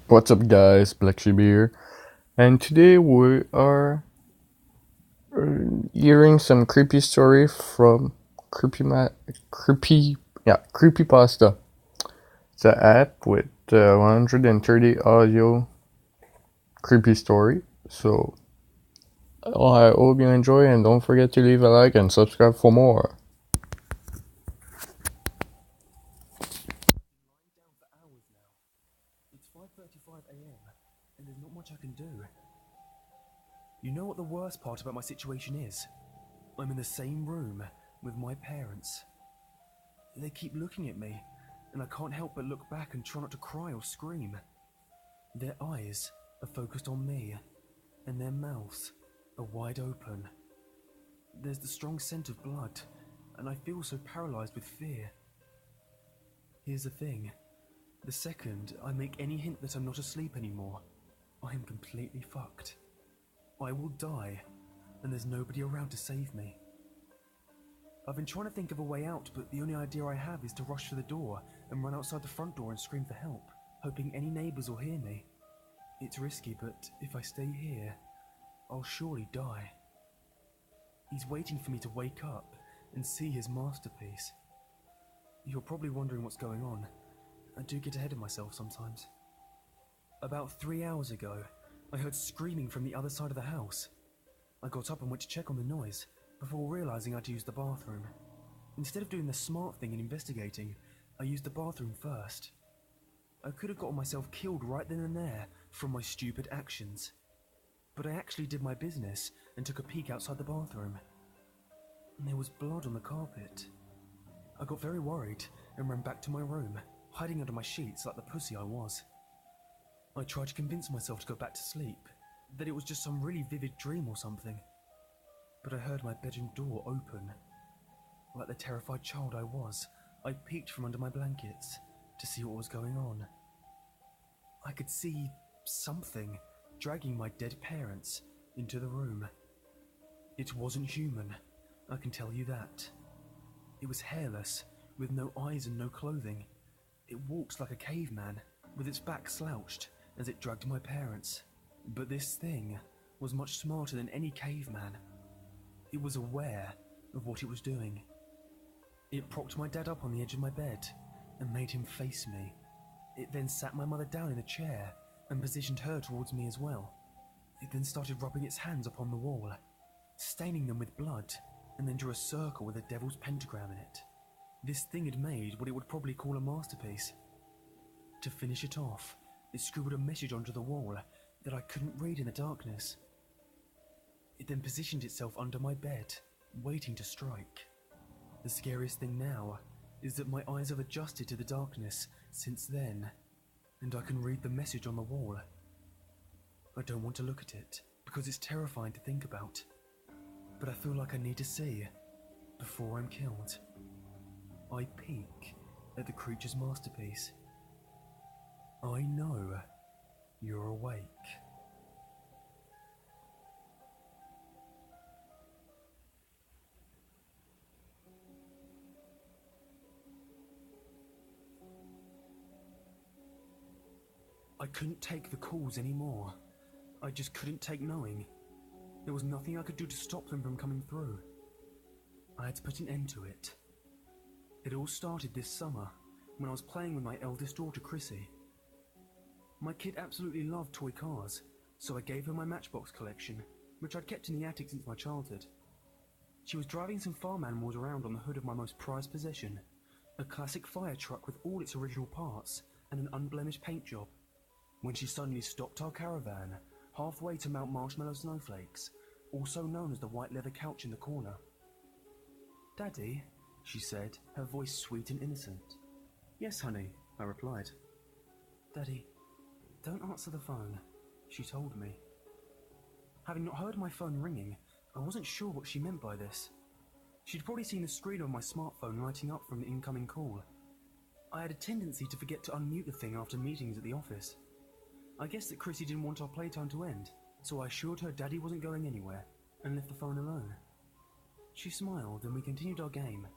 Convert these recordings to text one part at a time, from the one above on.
What's up, guys? Black Sheep here, and today we are hearing some creepy story from creepypasta. It's an app with 130 audio creepy story. So I hope you enjoy, and don't forget to leave a like and subscribe for more. Down for hours now. It's 5:35 a.m. and there's not much I can do. You know what the worst part about my situation is? I'm in the same room with my parents. They keep looking at me, and I can't help but look back and try not to cry or scream. Their eyes are focused on me, and their mouths are wide open. There's the strong scent of blood, and I feel so paralyzed with fear. Here's the thing. The second I make any hint that I'm not asleep anymore, I am completely fucked. I will die, and there's nobody around to save me. I've been trying to think of a way out, but the only idea I have is to rush to the door and run outside the front door and scream for help, hoping any neighbors will hear me. It's risky, but if I stay here, I'll surely die. He's waiting for me to wake up and see his masterpiece. You're probably wondering what's going on. I do get ahead of myself sometimes. About 3 hours ago, I heard screaming from the other side of the house. I got up and went to check on the noise, before realizing I'd used the bathroom. Instead of doing the smart thing and investigating, I used the bathroom first. I could have gotten myself killed right then and there from my stupid actions. But I actually did my business and took a peek outside the bathroom. There was blood on the carpet. I got very worried and ran back to my room, hiding under my sheets like the pussy I was. I tried to convince myself to go back to sleep, that it was just some really vivid dream or something. But I heard my bedroom door open. Like the terrified child I was, I peeked from under my blankets to see what was going on. I could see something dragging my dead parents into the room. It wasn't human, I can tell you that. It was hairless, with no eyes and no clothing. It walked like a caveman, with its back slouched as it dragged my parents. But this thing was much smarter than any caveman. It was aware of what it was doing. It propped my dad up on the edge of my bed and made him face me. It then sat my mother down in a chair and positioned her towards me as well. It then started rubbing its hands upon the wall, staining them with blood, and then drew a circle with a devil's pentagram in it. This thing had made what it would probably call a masterpiece. To finish it off, it scribbled a message onto the wall that I couldn't read in the darkness. It then positioned itself under my bed, waiting to strike. The scariest thing now is that my eyes have adjusted to the darkness since then, and I can read the message on the wall. I don't want to look at it, because it's terrifying to think about, but I feel like I need to see before I'm killed. I peek at the creature's masterpiece. I know you're awake. I couldn't take the calls anymore. I just couldn't take knowing. There was nothing I could do to stop them from coming through. I had to put an end to it. It all started this summer, when I was playing with my eldest daughter, Chrissy. My kid absolutely loved toy cars, so I gave her my Matchbox collection, which I'd kept in the attic since my childhood. She was driving some farm animals around on the hood of my most prized possession, a classic fire truck with all its original parts and an unblemished paint job, when she suddenly stopped our caravan halfway to Mount Marshmallow Snowflakes, also known as the white leather couch in the corner. "Daddy," she said, her voice sweet and innocent. "Yes, honey," I replied. "Daddy, don't answer the phone," she told me. Having not heard my phone ringing, I wasn't sure what she meant by this. She'd probably seen the screen of my smartphone lighting up from the incoming call. I had a tendency to forget to unmute the thing after meetings at the office. I guess that Chrissy didn't want our playtime to end, so I assured her Daddy wasn't going anywhere and left the phone alone. She smiled and we continued our game.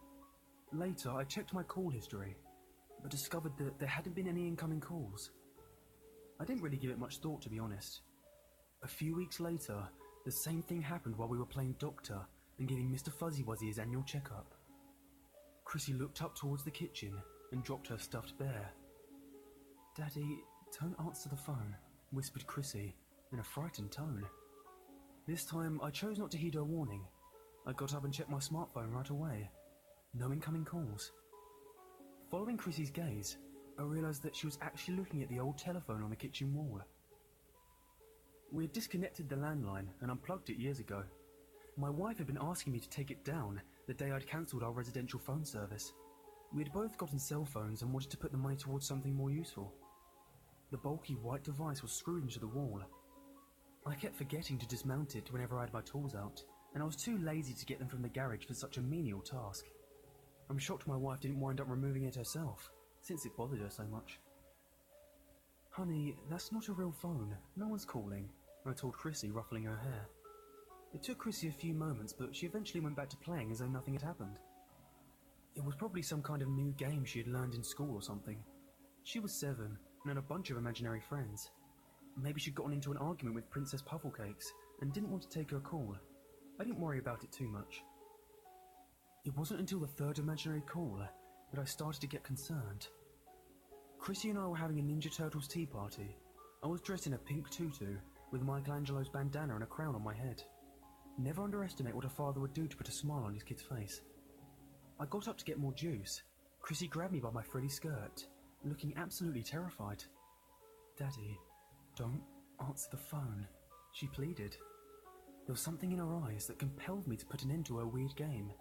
Later, I checked my call history, but discovered that there hadn't been any incoming calls. I didn't really give it much thought, to be honest. A few weeks later, the same thing happened while we were playing doctor and giving Mr. Fuzzy Wuzzy his annual checkup. Chrissy looked up towards the kitchen and dropped her stuffed bear. "Daddy, don't answer the phone," whispered Chrissy in a frightened tone. This time, I chose not to heed her warning. I got up and checked my smartphone right away. No incoming calls. Following Chrissy's gaze, I realised that she was actually looking at the old telephone on the kitchen wall. We had disconnected the landline and unplugged it years ago. My wife had been asking me to take it down the day I'd cancelled our residential phone service. We had both gotten cell phones and wanted to put the money towards something more useful. The bulky white device was screwed into the wall. I kept forgetting to dismount it whenever I had my tools out, and I was too lazy to get them from the garage for such a menial task. I'm shocked my wife didn't wind up removing it herself, since it bothered her so much. "Honey, that's not a real phone. No one's calling," I told Chrissy, ruffling her hair. It took Chrissy a few moments, but she eventually went back to playing as though nothing had happened. It was probably some kind of new game she had learned in school or something. She was 7 and had a bunch of imaginary friends. Maybe she'd gotten into an argument with Princess Pufflecakes and didn't want to take her call. I didn't worry about it too much. It wasn't until the third imaginary call that I started to get concerned. Chrissy and I were having a Ninja Turtles tea party. I was dressed in a pink tutu with Michelangelo's bandana and a crown on my head. Never underestimate what a father would do to put a smile on his kid's face. I got up to get more juice. Chrissy grabbed me by my frilly skirt, looking absolutely terrified. "Daddy, don't answer the phone," she pleaded. There was something in her eyes that compelled me to put an end to her weird game.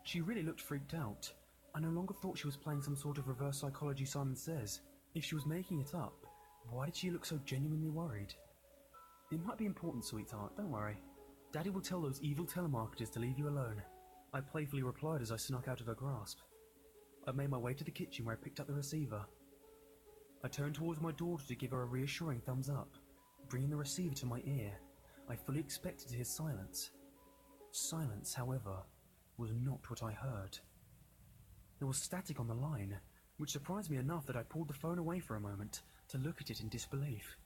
She really looked freaked out. I no longer thought she was playing some sort of reverse psychology Simon Says. If she was making it up, why did she look so genuinely worried? "It might be important, sweetheart, don't worry. Daddy will tell those evil telemarketers to leave you alone," I playfully replied as I snuck out of her grasp. I made my way to the kitchen where I picked up the receiver. I turned towards my daughter to give her a reassuring thumbs up, bringing the receiver to my ear. I fully expected to hear silence. Silence, however, was not what I heard. There was static on the line, which surprised me enough that I pulled the phone away for a moment to look at it in disbelief.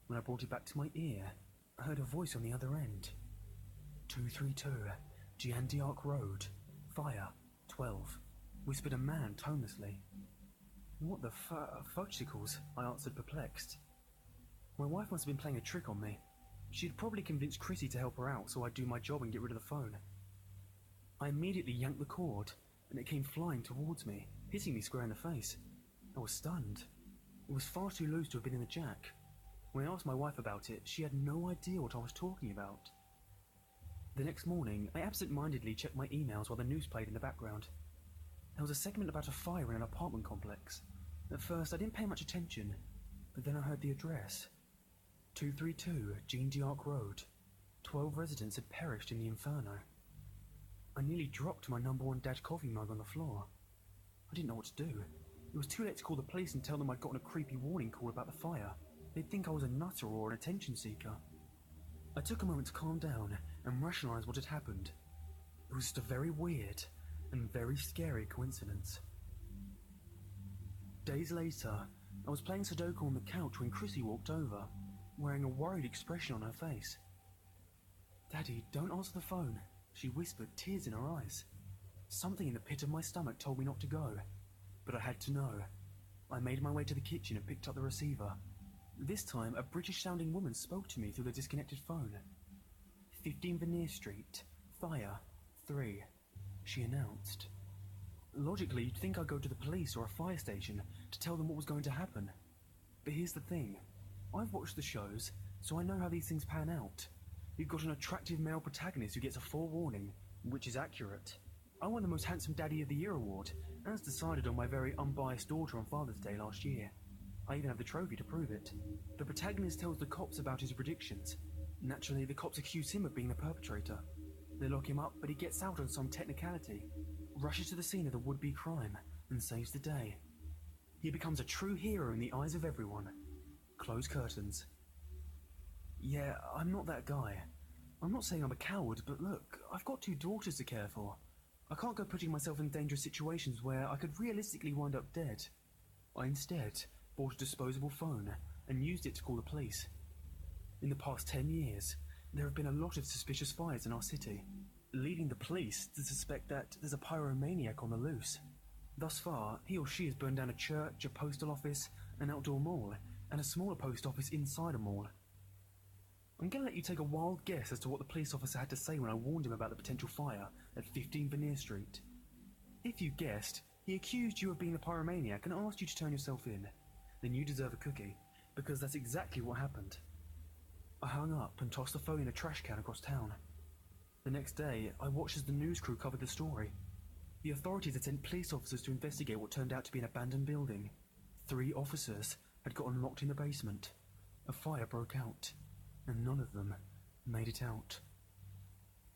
When I brought it back to my ear, I heard a voice on the other end. 232, Giandiark Road, Fire, 12, whispered a man tonelessly. "What the fudgesicles?" I answered, perplexed. My wife must have been playing a trick on me. She'd probably convinced Chrissy to help her out so I'd do my job and get rid of the phone. I immediately yanked the cord, and it came flying towards me, hitting me square in the face. I was stunned. It was far too loose to have been in the jack. When I asked my wife about it, she had no idea what I was talking about. The next morning, I absent-mindedly checked my emails while the news played in the background. There was a segment about a fire in an apartment complex. At first, I didn't pay much attention, but then I heard the address. 232 Giandiark Road. 12 residents had perished in the inferno. I nearly dropped my #1 Dad coffee mug on the floor. I didn't know what to do. It was too late to call the police and tell them I'd gotten a creepy warning call about the fire. They'd think I was a nutter or an attention seeker. I took a moment to calm down and rationalise what had happened. It was just a very weird and very scary coincidence. Days later, I was playing Sudoku on the couch when Chrissy walked over, wearing a worried expression on her face. "Daddy, don't answer the phone," she whispered, tears in her eyes. Something in the pit of my stomach told me not to go, but I had to know. I made my way to the kitchen and picked up the receiver. This time, a British-sounding woman spoke to me through the disconnected phone. 15 Veneer Street, Fire, 3, she announced. Logically, you'd think I'd go to the police or a fire station to tell them what was going to happen. But here's the thing. I've watched the shows, so I know how these things pan out. You've got an attractive male protagonist who gets a forewarning, which is accurate. I won the Most Handsome Daddy of the Year award, as decided on my very unbiased daughter on Father's Day last year. I even have the trophy to prove it. The protagonist tells the cops about his predictions. Naturally, the cops accuse him of being the perpetrator. They lock him up, but he gets out on some technicality, rushes to the scene of the would-be crime, and saves the day. He becomes a true hero in the eyes of everyone. Close curtains. Yeah, I'm not that guy. I'm not saying I'm a coward, but look, I've got 2 daughters to care for. I can't go putting myself in dangerous situations where I could realistically wind up dead. I instead bought a disposable phone and used it to call the police. In the past 10 years, there have been a lot of suspicious fires in our city, leading the police to suspect that there's a pyromaniac on the loose. Thus far, he or she has burned down a church, a postal office, an outdoor mall, and a smaller post office inside a mall. I'm going to let you take a wild guess as to what the police officer had to say when I warned him about the potential fire at 15 Veneer Street. If you guessed, he accused you of being the pyromaniac and asked you to turn yourself in. Then you deserve a cookie, because that's exactly what happened. I hung up and tossed the phone in a trash can across town. The next day, I watched as the news crew covered the story. The authorities had sent police officers to investigate what turned out to be an abandoned building. 3 officers had gotten locked in the basement. A fire broke out, and none of them made it out.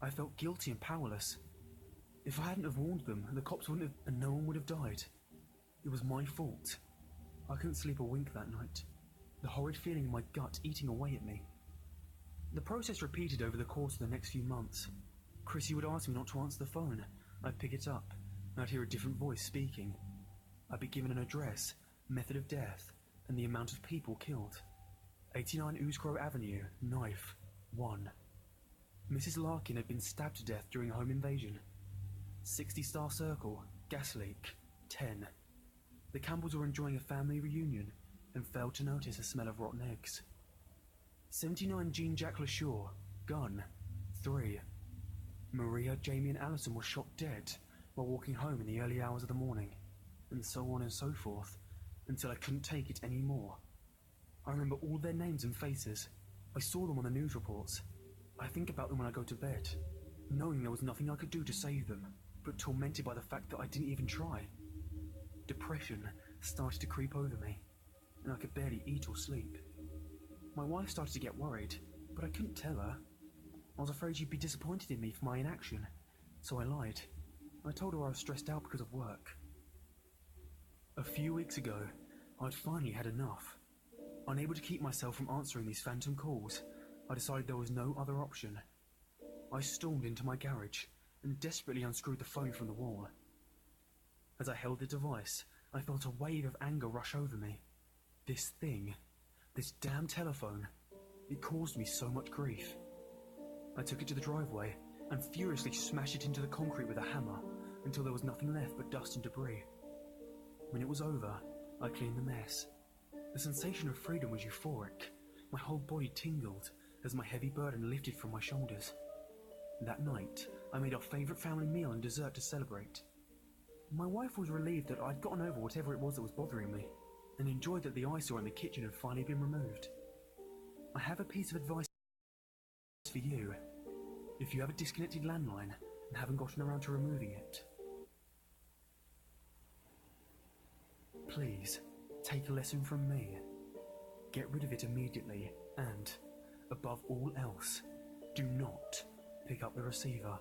I felt guilty and powerless. If I hadn't have warned them, the cops wouldn't have, and no one would have died. It was my fault. I couldn't sleep a wink that night, the horrid feeling in my gut eating away at me. The process repeated over the course of the next few months. Chrissy would ask me not to answer the phone. I'd pick it up, and I'd hear a different voice speaking. I'd be given an address, method of death, and the amount of people killed. 89 Oosgrove Avenue, knife, 1. Mrs. Larkin had been stabbed to death during a home invasion. 60 Star Circle, gas leak, 10. The Campbells were enjoying a family reunion and failed to notice a smell of rotten eggs. 79 Jean Jack LaShaw, gun, 3. Maria, Jamie and Alison were shot dead while walking home in the early hours of the morning, and so on and so forth, until I couldn't take it anymore. I remember all their names and faces. I saw them on the news reports. I think about them when I go to bed, knowing there was nothing I could do to save them, but tormented by the fact that I didn't even try. Depression started to creep over me, and I could barely eat or sleep. My wife started to get worried, but I couldn't tell her. I was afraid she'd be disappointed in me for my inaction, so I lied. I told her I was stressed out because of work. A few weeks ago, I'd finally had enough. Unable to keep myself from answering these phantom calls, I decided there was no other option. I stormed into my garage and desperately unscrewed the phone from the wall. As I held the device, I felt a wave of anger rush over me. This thing, this damn telephone, it caused me so much grief. I took it to the driveway and furiously smashed it into the concrete with a hammer until there was nothing left but dust and debris. When it was over, I cleaned the mess. The sensation of freedom was euphoric. My whole body tingled as my heavy burden lifted from my shoulders. That night, I made our favourite family meal and dessert to celebrate. My wife was relieved that I'd gotten over whatever it was that was bothering me, and enjoyed that the eyesore in the kitchen had finally been removed. I have a piece of advice for you. If you have a disconnected landline and haven't gotten around to removing it, please take a lesson from me. Get rid of it immediately and, above all else, do not pick up the receiver.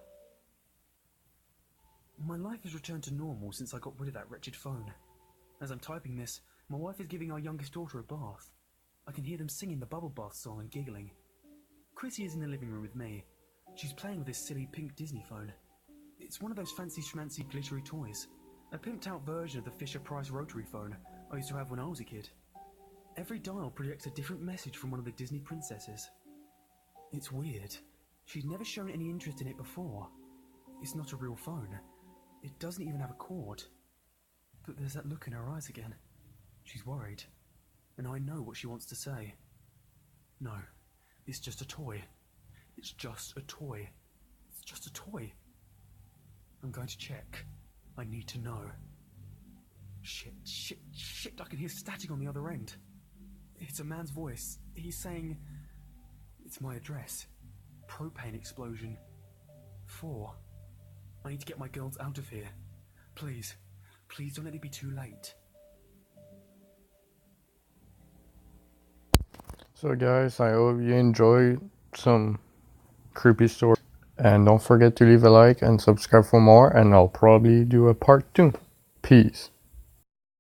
My life has returned to normal since I got rid of that wretched phone. As I'm typing this, my wife is giving our youngest daughter a bath. I can hear them singing the bubble bath song and giggling. Chrissy is in the living room with me. She's playing with this silly pink Disney phone. It's one of those fancy schmancy glittery toys. A pimped out version of the Fisher-Price rotary phone I used to have when I was a kid. Every dial projects a different message from one of the Disney princesses. It's weird. She's never shown any interest in it before. It's not a real phone. It doesn't even have a cord. But there's that look in her eyes again. She's worried. And I know what she wants to say. No, it's just a toy. It's just a toy. It's just a toy. I'm going to check. I need to know. Shit, I can hear static on the other end. It's a man's voice. He's saying... It's my address. Propane explosion. 4. I need to get my girls out of here. Please don't let it be too late. So guys, I hope you enjoyed some creepy stories. And don't forget to leave a like and subscribe for more, and I'll probably do a part 2. Peace.